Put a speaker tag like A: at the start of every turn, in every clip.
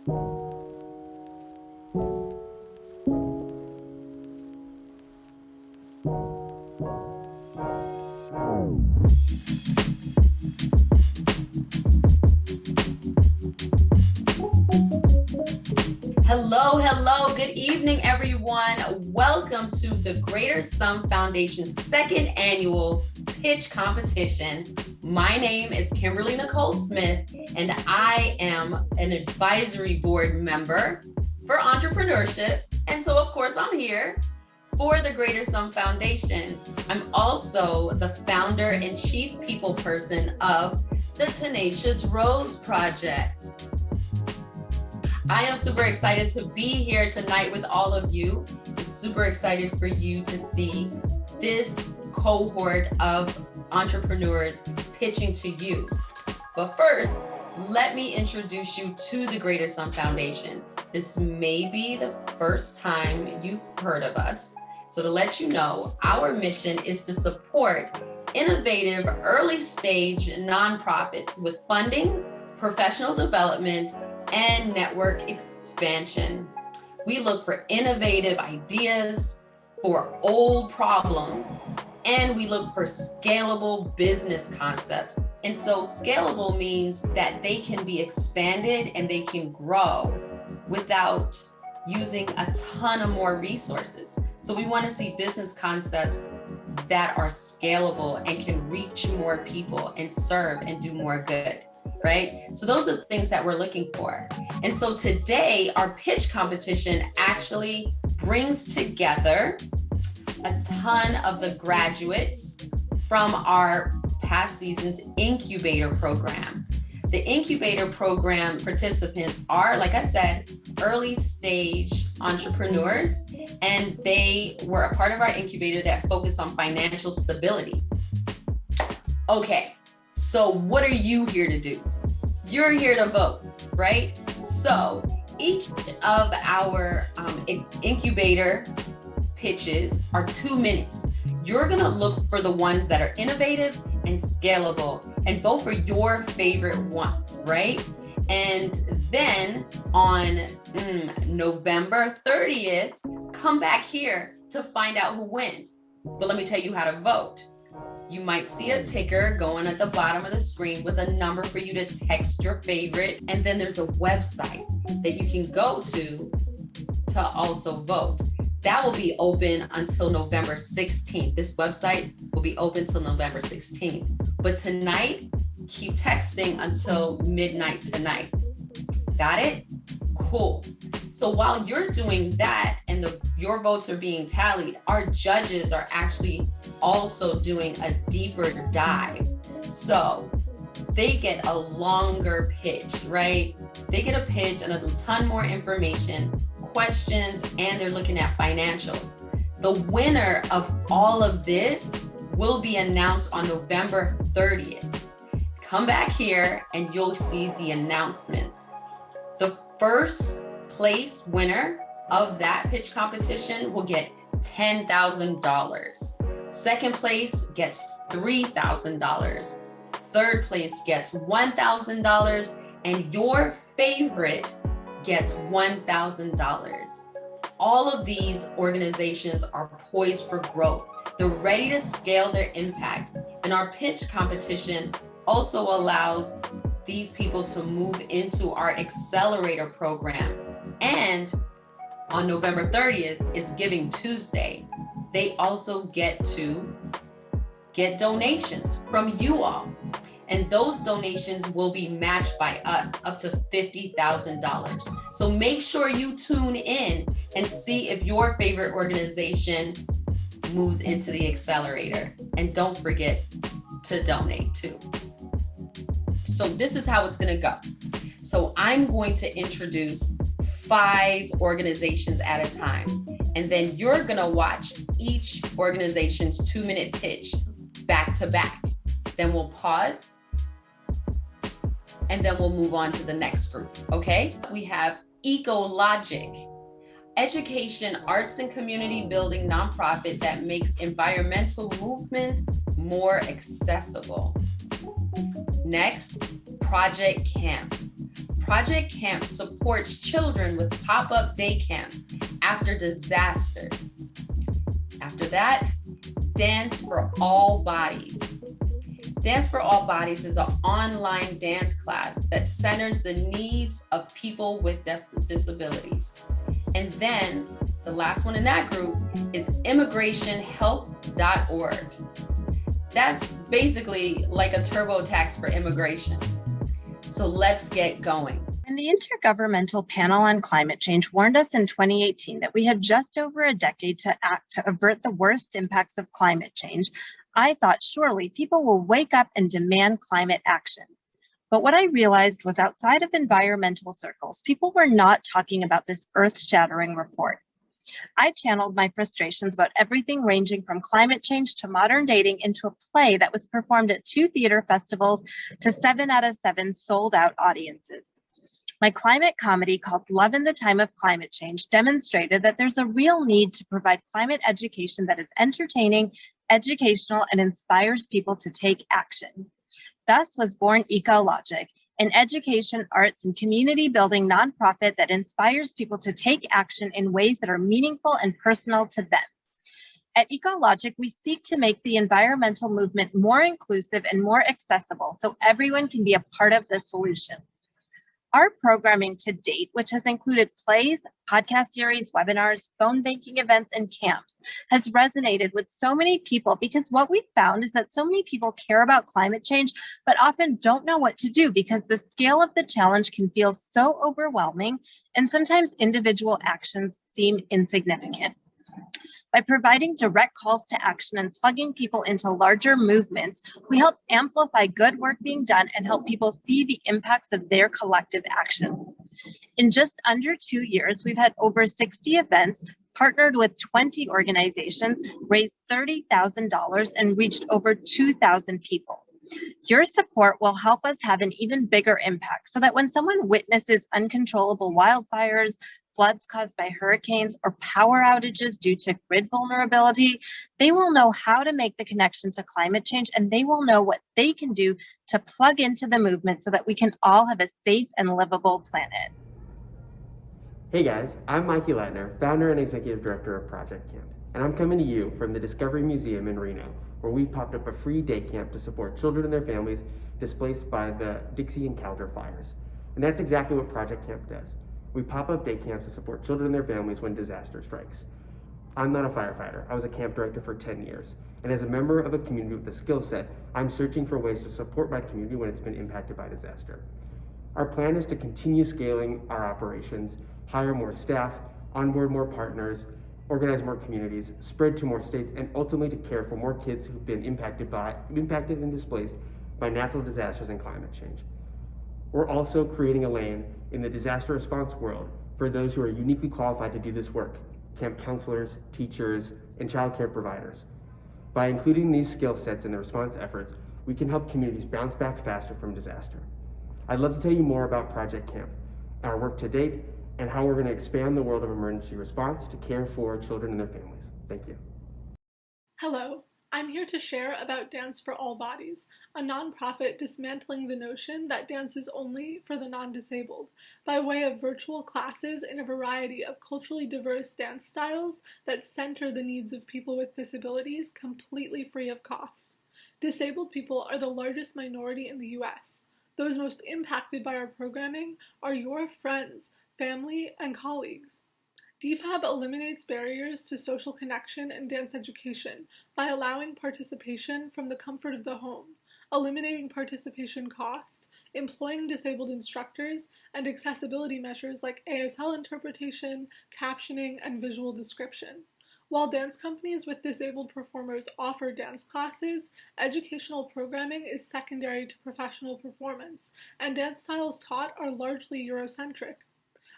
A: Hello, good evening, everyone. Welcome to the Greater Sum Foundation's second annual pitch competition. My name is Kimberlee Nicole Smith, and I am an advisory board member for entrepreneurship. And so, of course, I'm here for the Greater Sum Foundation. I'm also the founder and chief people person of the Tenacious Rose Project. I am super excited to be here tonight with all of you. I'm super excited for you to see this cohort of entrepreneurs pitching to you. But first, let me introduce you to the Greater Sum Foundation. This may be the first time you've heard of us. So to let you know, our mission is to support innovative early stage nonprofits with funding, professional development, and network expansion. We look for innovative ideas for old problems, and we look for scalable business concepts. And so scalable means that they can be expanded and they can grow without using a ton of more resources. So we want to see business concepts that are scalable and can reach more people and serve and do more good. Right? So those are the things that we're looking for. And so today, our pitch competition actually brings together a ton of the graduates from our past season's incubator program. The incubator program participants are, like I said, early stage entrepreneurs, and they were a part of our incubator that focused on financial stability. Okay. So what are you here to do? You're here to vote, right? So each of our incubator pitches are 2 minutes. You're gonna look for the ones that are innovative and scalable and vote for your favorite ones, right? And then on November 30th, come back here to find out who wins. But let me tell you how to vote. You might see a ticker going at the bottom of the screen with a number for you to text your favorite. And then there's a website that you can go to also vote. That will be open until November 16th. This website will be open till November 16th. But tonight, keep texting until midnight tonight. Got it? Cool. So while you're doing that and your votes are being tallied, our judges are actually also doing a deeper dive. So they get a longer pitch, right? They get a pitch and a ton more information, questions, and they're looking at financials. The winner of all of this will be announced on November 30th. Come back here and you'll see the announcements. The first place winner of that pitch competition will get $10,000. Second place gets $3,000. Third place gets $1,000, and your favorite gets $1,000. All of these organizations are poised for growth. They're ready to scale their impact. And our pitch competition also allows these people to move into our accelerator program. And on November 30th is Giving Tuesday. They also get to get donations from you all. And those donations will be matched by us up to $50,000. So make sure you tune in and see if your favorite organization moves into the accelerator. And don't forget to donate too. So this is how it's gonna go. So I'm going to introduce 5 organizations at a time. And then you're gonna watch each organization's 2-minute pitch back to back. Then we'll pause and then we'll move on to the next group, okay? We have Ecologic, education, arts, and community building nonprofit that makes environmental movement more accessible. Next, Project Camp. Project Camp supports children with pop-up day camps after disasters. After that, Dance for All Bodies. Dance for All Bodies is an online dance class that centers the needs of people with disabilities. And then the last one in that group is immigrationhelp.org. That's basically like a TurboTax for immigration. So let's get going.
B: And the Intergovernmental Panel on Climate Change warned us in 2018 that we had just over a decade to act to avert the worst impacts of climate change. I thought surely people will wake up and demand climate action. But what I realized was outside of environmental circles, people were not talking about this earth-shattering report. I channeled my frustrations about everything ranging from climate change to modern dating into a play that was performed at 2 theater festivals to 7 out of 7 sold-out audiences. My climate comedy called Love in the Time of Climate Change demonstrated that there's a real need to provide climate education that is entertaining, educational, and inspires people to take action. Thus was born Ecologic, an education, arts, and community building nonprofit that inspires people to take action in ways that are meaningful and personal to them. At Ecologic, we seek to make the environmental movement more inclusive and more accessible so everyone can be a part of the solution. Our programming to date, which has included plays, podcast series, webinars, phone banking events, and camps, has resonated with so many people because what we found is that so many people care about climate change, but often don't know what to do because the scale of the challenge can feel so overwhelming, and sometimes individual actions seem insignificant. By providing direct calls to action and plugging people into larger movements, we help amplify good work being done and help people see the impacts of their collective actions. In just under 2 years, we've had over 60 events, partnered with 20 organizations, raised $30,000, and reached over 2,000 people. Your support will help us have an even bigger impact so that when someone witnesses uncontrollable wildfires, floods caused by hurricanes, or power outages due to grid vulnerability, they will know how to make the connection to climate change, and they will know what they can do to plug into the movement so that we can all have a safe and livable planet.
C: Hey guys, I'm Mikey Leitner, founder and executive director of Project Camp, and I'm coming to you from the Discovery Museum in Reno, where we've popped up a free day camp to support children and their families displaced by the Dixie and Calder fires. And that's exactly what Project Camp does. We pop up day camps to support children and their families when disaster strikes. I'm not a firefighter. I was a camp director for 10 years. And as a member of a community with a skill set, I'm searching for ways to support my community when it's been impacted by disaster. Our plan is to continue scaling our operations, hire more staff, onboard more partners, organize more communities, spread to more states, and ultimately to care for more kids who've been impacted and displaced by natural disasters and climate change. We're also creating a lane in the disaster response world for those who are uniquely qualified to do this work, camp counselors, teachers, and child care providers. By including these skill sets in the response efforts, we can help communities bounce back faster from disaster. I'd love to tell you more about Project Camp, our work to date, and how we're going to expand the world of emergency response to care for children and their families. Thank you.
D: Hello. I'm here to share about Dance for All Bodies, a nonprofit dismantling the notion that dance is only for the non-disabled, by way of virtual classes in a variety of culturally diverse dance styles that center the needs of people with disabilities completely free of cost. Disabled people are the largest minority in the U.S. Those most impacted by our programming are your friends, family, and colleagues. DFAB eliminates barriers to social connection and dance education by allowing participation from the comfort of the home, eliminating participation costs, employing disabled instructors, and accessibility measures like ASL interpretation, captioning, and visual description. While dance companies with disabled performers offer dance classes, educational programming is secondary to professional performance, and dance styles taught are largely Eurocentric.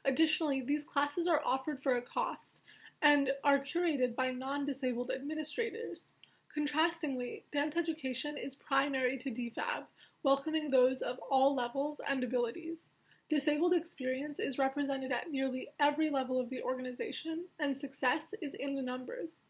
D: Additionally, these classes are offered for a cost and are curated by non-disabled administrators. Contrastingly, dance education is primary to DFAB, welcoming those of all levels and abilities. Disabled experience is represented at nearly every level of the organization, and success is in the numbers.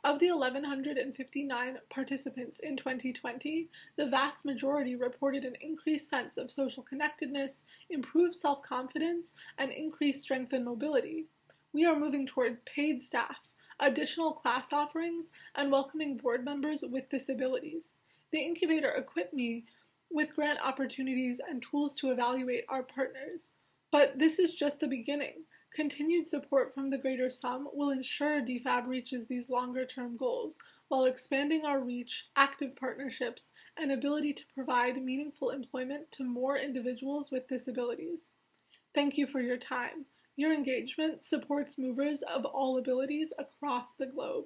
D: Of the 1,159 participants in 2020, the vast majority reported an increased sense of social connectedness, improved self-confidence, and increased strength and mobility. We are moving toward paid staff, additional class offerings, and welcoming board members with disabilities. The incubator equipped me with grant opportunities and tools to evaluate our partners. But this is just the beginning. Continued support from the Greater Sum will ensure DFAB reaches these longer-term goals while expanding our reach, active partnerships, and ability to provide meaningful employment to more individuals with disabilities. Thank you for your time. Your engagement supports movers of all abilities across the globe.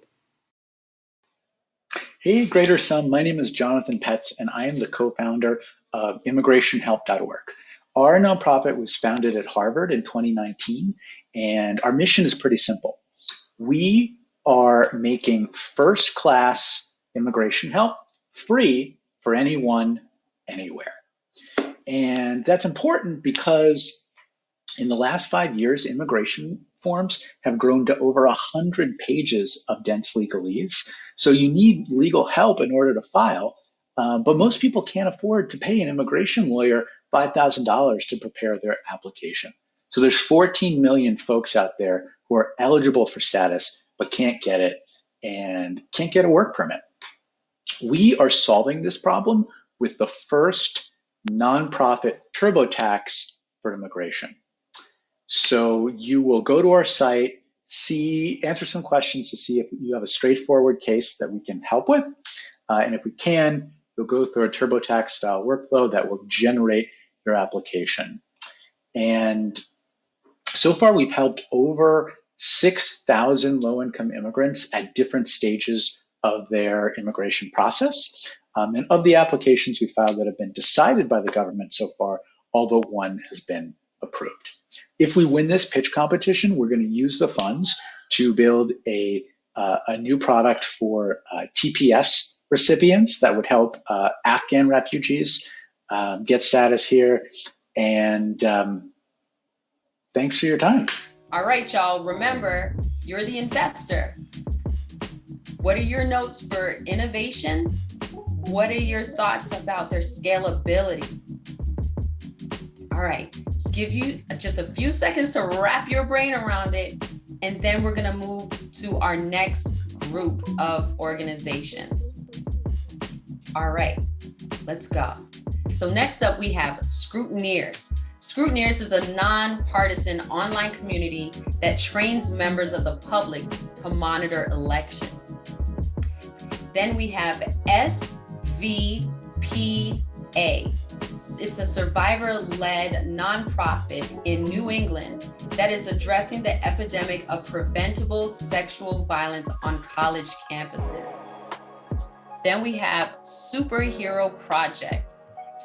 E: Hey, Greater Sum, my name is Jonathan Petz, and I am the co-founder of immigrationhelp.org. Our nonprofit was founded at Harvard in 2019, and our mission is pretty simple. We are making first-class immigration help free for anyone, anywhere. And that's important because in the last 5 years, immigration forms have grown to over 100 pages of dense legalese. So you need legal help in order to file, but most people can't afford to pay an immigration lawyer $5,000 to prepare their application. So there's 14 million folks out there who are eligible for status, but can't get it and can't get a work permit. We are solving this problem with the first nonprofit TurboTax for immigration. So you will go to our site, answer some questions to see if you have a straightforward case that we can help with. And if we can, you'll go through a TurboTax style workflow that will generate your application. And so far, we've helped over 6,000 low-income immigrants at different stages of their immigration process. And of the applications we filed that have been decided by the government so far, all but one has been approved. If we win this pitch competition, we're going to use the funds to build a new product for TPS recipients that would help Afghan refugees get status here. And thanks for your time.
A: All right, y'all. Remember, you're the investor. What are your notes for innovation? What are your thoughts about their scalability? All right, just give you just a few seconds to wrap your brain around it, and then we're gonna move to our next group of organizations. All right, let's go. So next up we have Scrutineers. Scrutineers is a nonpartisan online community that trains members of the public to monitor elections. Then we have SVPA. It's a survivor-led nonprofit in New England that is addressing the epidemic of preventable sexual violence on college campuses. Then we have Superhero Project.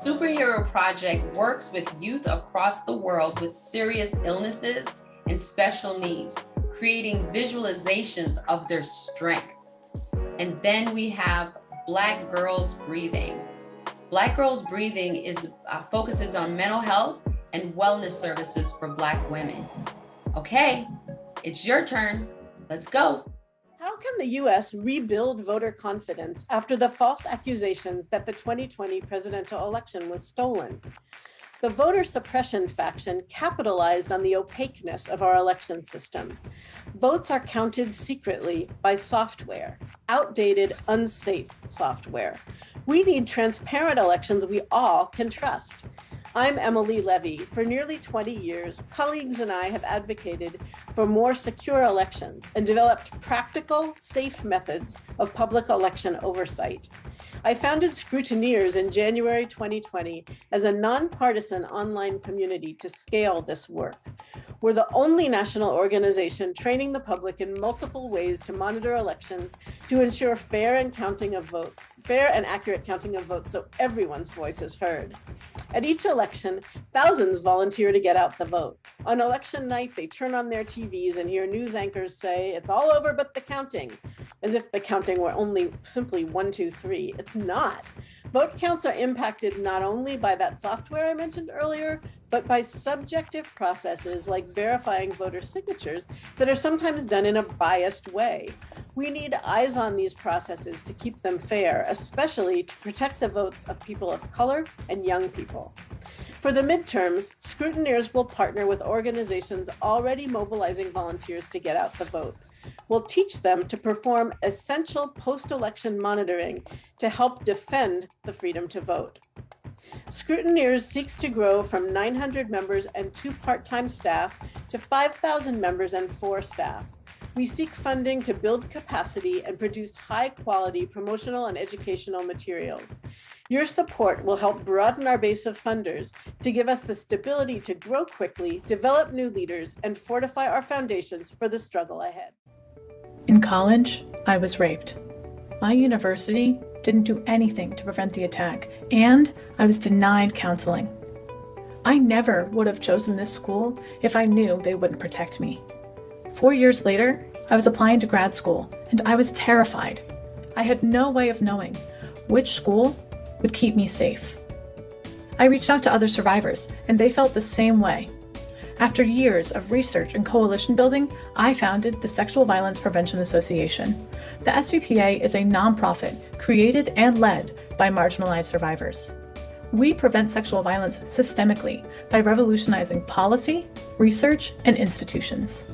A: Superhero Project works with youth across the world with serious illnesses and special needs, creating visualizations of their strength. And then we have Black Girls Breathing. Black Girls Breathing focuses on mental health and wellness services for Black women. Okay, it's your turn. Let's go.
F: How can the U.S. rebuild voter confidence after the false accusations that the 2020 presidential election was stolen? The voter suppression faction capitalized on the opaqueness of our election system. Votes are counted secretly by software, outdated, unsafe software. We need transparent elections we all can trust. I'm Emily Levy. For nearly 20 years, colleagues and I have advocated for more secure elections and developed practical, safe methods of public election oversight. I founded Scrutineers in January 2020 as a nonpartisan online community to scale this work. We're the only national organization training the public in multiple ways to monitor elections to ensure fair and accurate counting of votes so everyone's voice is heard. At each election, thousands volunteer to get out the vote. On election night, they turn on their TVs and hear news anchors say, "It's all over but the counting," as if the counting were only simply 1, 2, 3. It's not. Vote counts are impacted not only by that software I mentioned earlier, but by subjective processes like verifying voter signatures that are sometimes done in a biased way. We need eyes on these processes to keep them fair, especially to protect the votes of people of color and young people. For the midterms, scrutineers will partner with organizations already mobilizing volunteers to get out the vote. We'll teach them to perform essential post-election monitoring to help defend the freedom to vote. Scrutineers seeks to grow from 900 members and 2 part-time staff to 5,000 members and 4 staff. We seek funding to build capacity and produce high-quality promotional and educational materials. Your support will help broaden our base of funders to give us the stability to grow quickly, develop new leaders, and fortify our foundations for the struggle ahead.
G: In college, I was raped. My university didn't do anything to prevent the attack, and I was denied counseling. I never would have chosen this school if I knew they wouldn't protect me. 4 years later, I was applying to grad school, and I was terrified. I had no way of knowing which school would keep me safe. I reached out to other survivors, and they felt the same way. After years of research and coalition building, I founded the Sexual Violence Prevention Association. The SVPA is a nonprofit created and led by marginalized survivors. We prevent sexual violence systemically by revolutionizing policy, research, and institutions.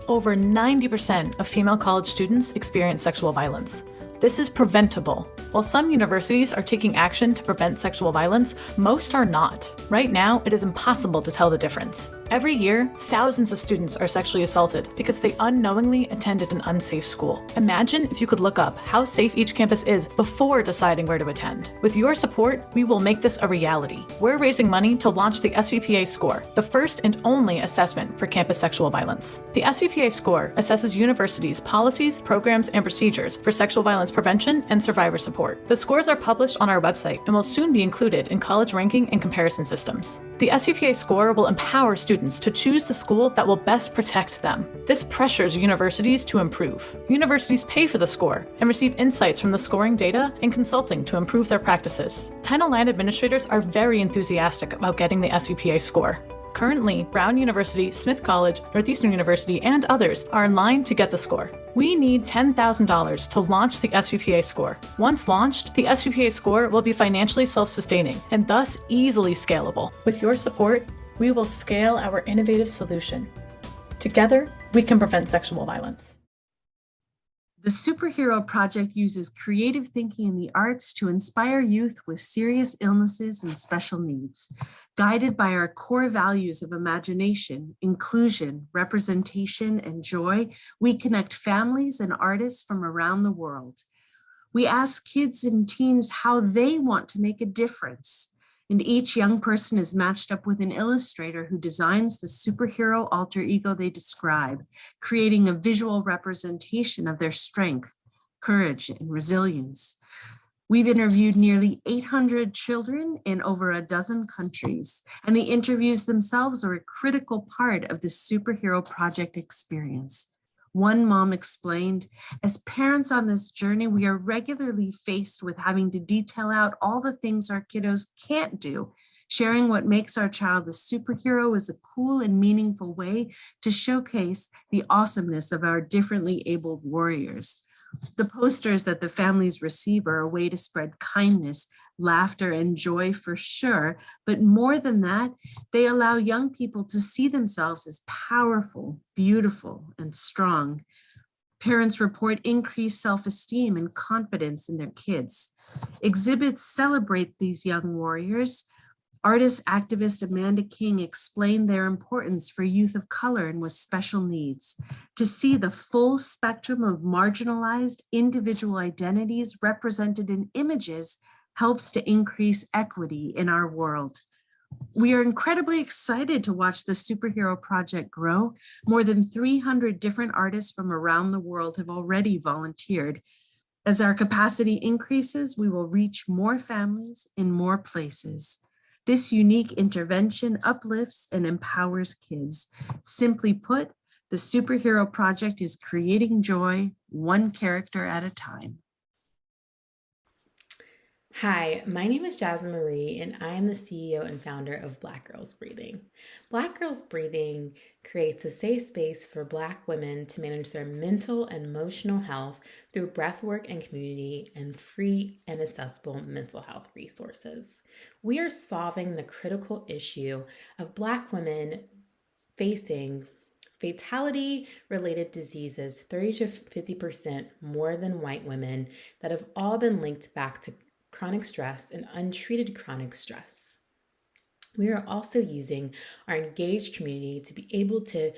G: Over 90% of female college students experience sexual violence. This is preventable. While some universities are taking action to prevent sexual violence, most are not. Right now, it is impossible to tell the difference. Every year, thousands of students are sexually assaulted because they unknowingly attended an unsafe school. Imagine if you could look up how safe each campus is before deciding where to attend. With your support, we will make this a reality. We're raising money to launch the SVPA Score, the first and only assessment for campus sexual violence. The SVPA Score assesses universities' policies, programs, and procedures for sexual violence prevention and survivor support. The scores are published on our website and will soon be included in college ranking and comparison systems. The SVPA Score will empower students to choose the school that will best protect them. This pressures universities to improve. Universities pay for the score and receive insights from the scoring data and consulting to improve their practices. Title IX administrators are very enthusiastic about getting the SVPA Score. Currently, Brown University, Smith College, Northeastern University, and others are in line to get the score. We need $10,000 to launch the SVPA Score. Once launched, the SVPA Score will be financially self-sustaining and thus easily scalable. With your support, we will scale our innovative solution. Together, we can prevent sexual violence.
H: The Superhero Project uses creative thinking in the arts to inspire youth with serious illnesses and special needs. Guided by our core values of imagination, inclusion, representation, and joy, we connect families and artists from around the world. We ask kids and teens how they want to make a difference. And each young person is matched up with an illustrator who designs the superhero alter ego they describe, creating a visual representation of their strength, courage, and resilience. We've interviewed nearly 800 children in over a dozen countries, and the interviews themselves are a critical part of the Superhero Project experience. One mom explained, as parents on this journey, we are regularly faced with having to detail out all the things our kiddos can't do. Sharing what makes our child a superhero is a cool and meaningful way to showcase the awesomeness of our differently abled warriors. The posters that the families receive are a way to spread kindness, laughter, and joy for sure, but more than that, they allow young people to see themselves as powerful, beautiful, and strong. Parents report increased self-esteem and confidence in their kids. Exhibits celebrate these young warriors. Artist activist Amanda King explained their importance for youth of color and with special needs. To see the full spectrum of marginalized individual identities represented in images helps to increase equity in our world. We are incredibly excited to watch the Superhero Project grow. More than 300 different artists from around the world have already volunteered. As our capacity increases, we will reach more families in more places. This unique intervention uplifts and empowers kids. Simply put, the Superhero Project is creating joy, one character at a time.
I: Hi, my name is Jasmine Marie, and I am the CEO and founder of Black Girls Breathing. Black Girls Breathing creates a safe space for Black women to manage their mental and emotional health through breathwork and community and free and accessible mental health resources. We are solving the critical issue of Black women facing fatality-related diseases 30 to 50% more than white women that have all been linked back to chronic stress and untreated chronic stress. We are also using our engaged community to be able to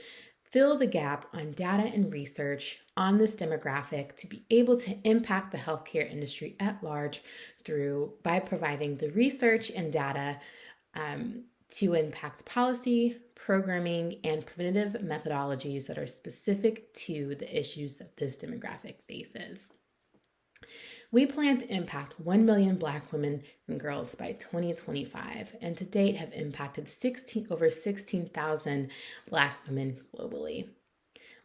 I: fill the gap on data and research on this demographic to be able to impact the healthcare industry at large by providing the research and data to impact policy, programming, and preventative methodologies that are specific to the issues that this demographic faces. We plan to impact 1 million Black women and girls by 2025, and to date have impacted over 16,000 Black women globally.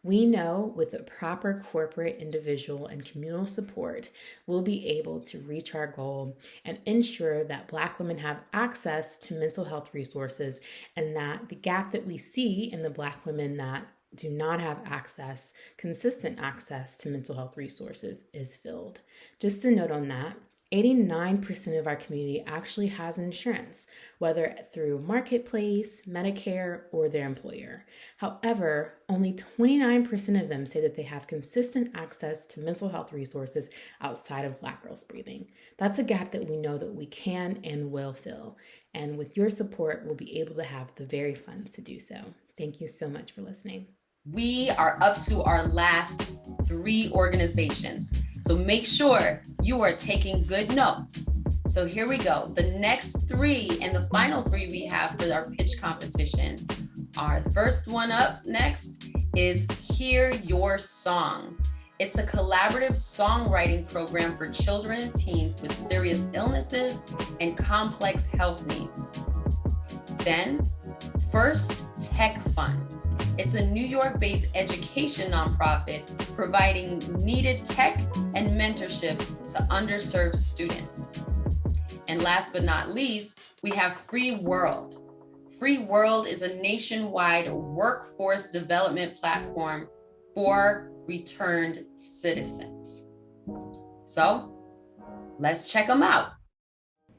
I: We know with the proper corporate, individual, and communal support, we'll be able to reach our goal and ensure that Black women have access to mental health resources, and that the gap that we see in the Black women that do not have consistent access to mental health resources is filled. Just a note on that, 89% of our community actually has insurance, whether through Marketplace, Medicare, or their employer. However, only 29% of them say that they have consistent access to mental health resources outside of Black Girls Breathing. That's a gap that we know that we can and will fill. And with your support, we'll be able to have the very funds to do so. Thank you so much for listening.
A: We are up to our last 3 organizations. So make sure you are taking good notes. So here we go. The next 3 and the final 3 we have for our pitch competition. Our first one up next is Hear Your Song. It's a collaborative songwriting program for children and teens with serious illnesses and complex health needs. Then, First Tech Fund. It's a New York-based education nonprofit providing needed tech and mentorship to underserved students. And last but not least, we have Free World. Free World is a nationwide workforce development platform for returned citizens. So, let's check them out.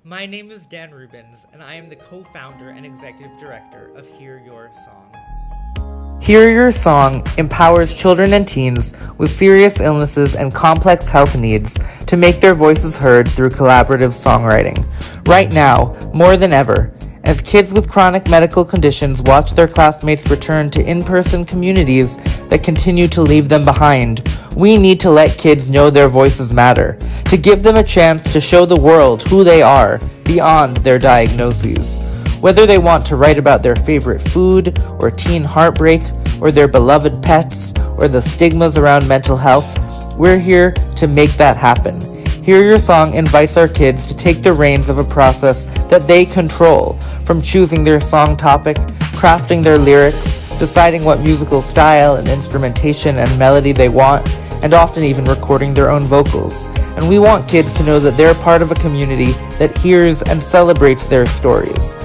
J: My name is Dan Rubens, and I am the co-founder and executive director of Hear Your Song. Hear Your Song empowers children and teens with serious illnesses and complex health needs to make their voices heard through collaborative songwriting. Right now, more than ever, as kids with chronic medical conditions watch their classmates return to in-person communities that continue to leave them behind, we need to let kids know their voices matter, to give them a chance to show the world who they are beyond their diagnoses. Whether they want to write about their favorite food, or teen heartbreak, or their beloved pets, or the stigmas around mental health, we're here to make that happen. Hear Your Song invites our kids to take the reins of a process that they control, from choosing their song topic, crafting their lyrics, deciding what musical style and instrumentation and melody they want, and often even recording their own vocals. And we want kids to know that they're part of a community that hears and celebrates their stories.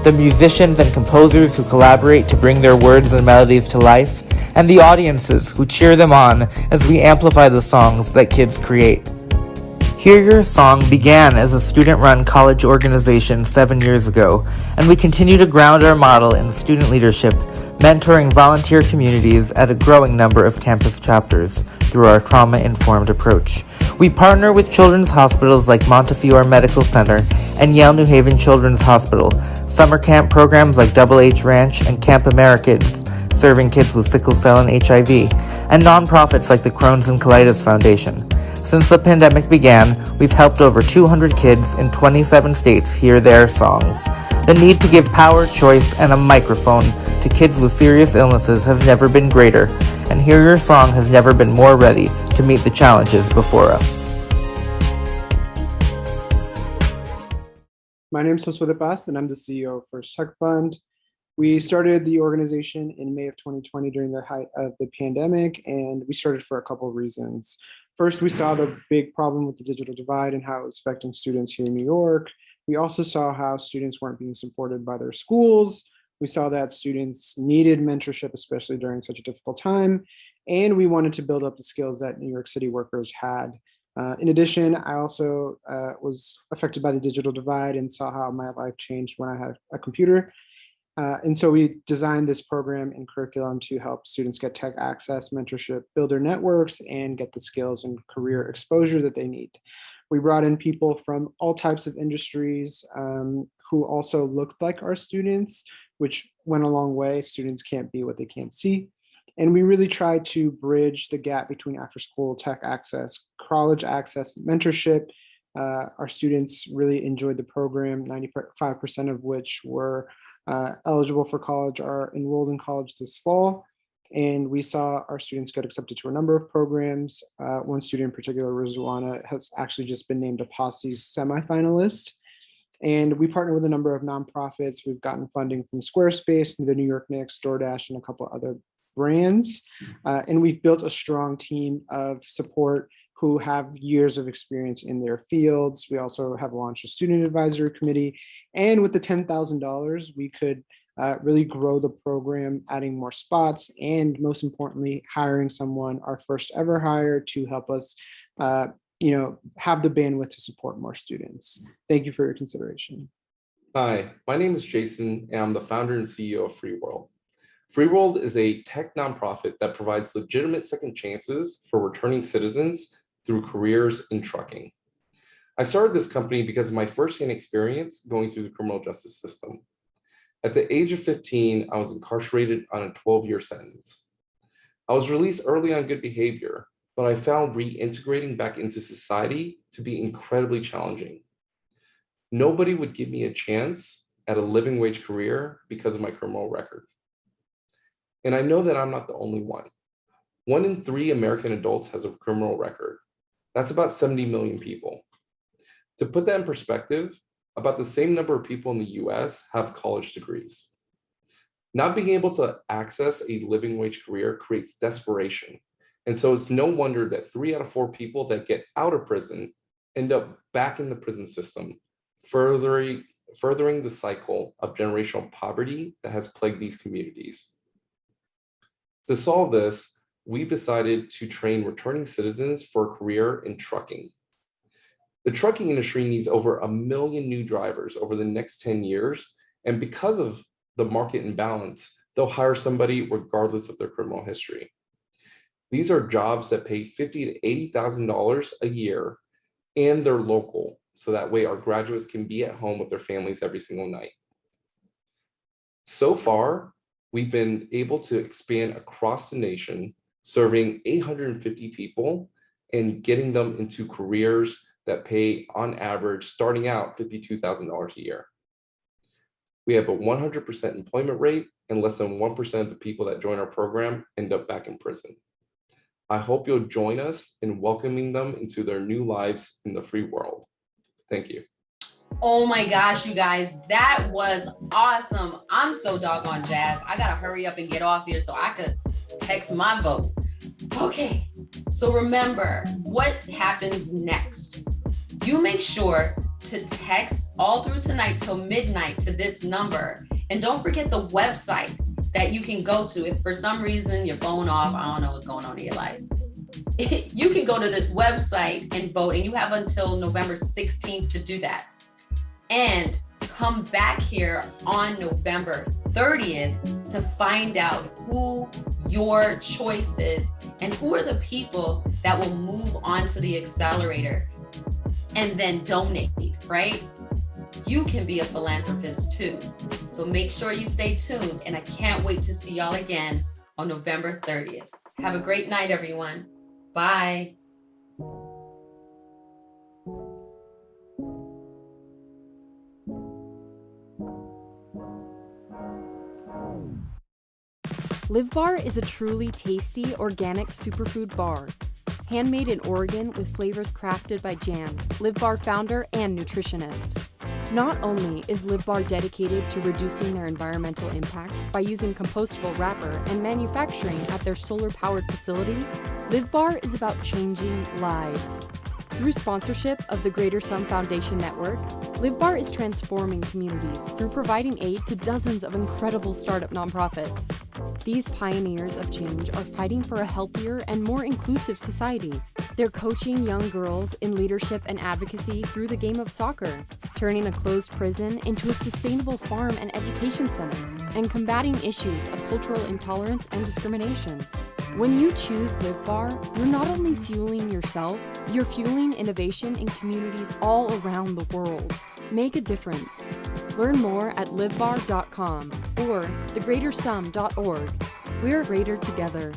J: The musicians and composers who collaborate to bring their words and melodies to life, and the audiences who cheer them on as we amplify the songs that kids create. Hear Your Song began as a student-run college organization 7 years ago, and we continue to ground our model in student leadership, mentoring volunteer communities at a growing number of campus chapters through our trauma-informed approach. We partner with children's hospitals like Montefiore Medical Center and Yale New Haven Children's Hospital, summer camp programs like Double H Ranch and Camp Americans, serving kids with sickle cell and HIV, and nonprofits like the Crohn's and Colitis Foundation. Since the pandemic began, we've helped over 200 kids in 27 states hear their songs. The need to give power, choice, and a microphone to kids with serious illnesses has never been greater, and Hear Your Song has never been more ready to meet the challenges before us.
K: My name is Josué de Paz, and I'm the CEO of First Tech Fund. We started the organization in May of 2020 during the height of the pandemic, and we started for a couple of reasons. First, we saw the big problem with the digital divide and how it was affecting students here in New York. We also saw how students weren't being supported by their schools. We saw that students needed mentorship, especially during such a difficult time. And we wanted to build up the skills that New York City workers had. In addition, I also was affected by the digital divide and saw how my life changed when I had a computer. And so we designed this program and curriculum to help students get tech access, mentorship, build their networks, and get the skills and career exposure that they need. We brought in people from all types of industries who also looked like our students, which went a long way. Students can't be what they can't see. And we really tried to bridge the gap between after-school tech access, college access, mentorship. Our students really enjoyed the program, 95% of which were eligible for college, are enrolled in college this fall. And we saw our students get accepted to a number of programs. One student in particular, Rizwana, has actually just been named a POSSE semifinalist. And we partner with a number of nonprofits. We've gotten funding from Squarespace, the New York Knicks, DoorDash, and a couple other brands. And we've built a strong team of support who have years of experience in their fields. We also have launched a student advisory committee. And with the $10,000, we could really grow the program, adding more spots, and most importantly, hiring someone, our first ever hire, to help us have the bandwidth to support more students. Thank you for your consideration.
L: Hi, my name is Jason, and I'm the founder and CEO of FreeWorld. FreeWorld is a tech nonprofit that provides legitimate second chances for returning citizens through careers in trucking. I started this company because of my firsthand experience going through the criminal justice system. At the age of 15, I was incarcerated on a 12-year sentence. I was released early on good behavior, but I found reintegrating back into society to be incredibly challenging. Nobody would give me a chance at a living wage career because of my criminal record. And I know that I'm not the only one. 1 in 3 American adults has a criminal record. That's about 70 million people. To put that in perspective, about the same number of people in the US have college degrees. Not being able to access a living wage career creates desperation. And so it's no wonder that 3 out of 4 people that get out of prison end up back in the prison system, furthering the cycle of generational poverty that has plagued these communities. To solve this, we've decided to train returning citizens for a career in trucking. The trucking industry needs over 1 million new drivers over the next 10 years. And because of the market imbalance, they'll hire somebody regardless of their criminal history. These are jobs that pay $50,000 to $80,000 a year, and they're local. So that way our graduates can be at home with their families every single night. So far, we've been able to expand across the nation, serving 850 people and getting them into careers that pay on average, starting out $52,000 a year. We have a 100% employment rate, and less than 1% of the people that join our program end up back in prison. I hope you'll join us in welcoming them into their new lives in the free world. Thank you.
A: Oh my gosh, you guys, that was awesome. I'm so doggone jazzed. I gotta hurry up and get off here so I could text my vote. Okay, so remember what happens next. You make sure to text all through tonight till midnight to this number. And don't forget the website that you can go to. If for some reason your phone off, I don't know what's going on in your life. You can go to this website and vote, and you have until November 16th to do that. And come back here on November 30th to find out who your choice is and who are the people that will move on to the accelerator and then donate, right? You can be a philanthropist too. So make sure you stay tuned, and I can't wait to see y'all again on November 30th. Have a great night, everyone. Bye.
M: Live Bar is a truly tasty, organic superfood bar. Handmade in Oregon with flavors crafted by Jan, Live Bar founder and nutritionist. Not only is LiveBar dedicated to reducing their environmental impact by using compostable wrapper and manufacturing at their solar-powered facility, LiveBar is about changing lives. Through sponsorship of the Greater Sum Foundation Network, LiveBar is transforming communities through providing aid to dozens of incredible startup nonprofits. These pioneers of change are fighting for a healthier and more inclusive society. They're coaching young girls in leadership and advocacy through the game of soccer, turning a closed prison into a sustainable farm and education center, and combating issues of cultural intolerance and discrimination. When you choose LiveBar, you're not only fueling yourself, you're fueling innovation in communities all around the world. Make a difference. Learn more at livebar.com or thegreatersum.org. We're greater together.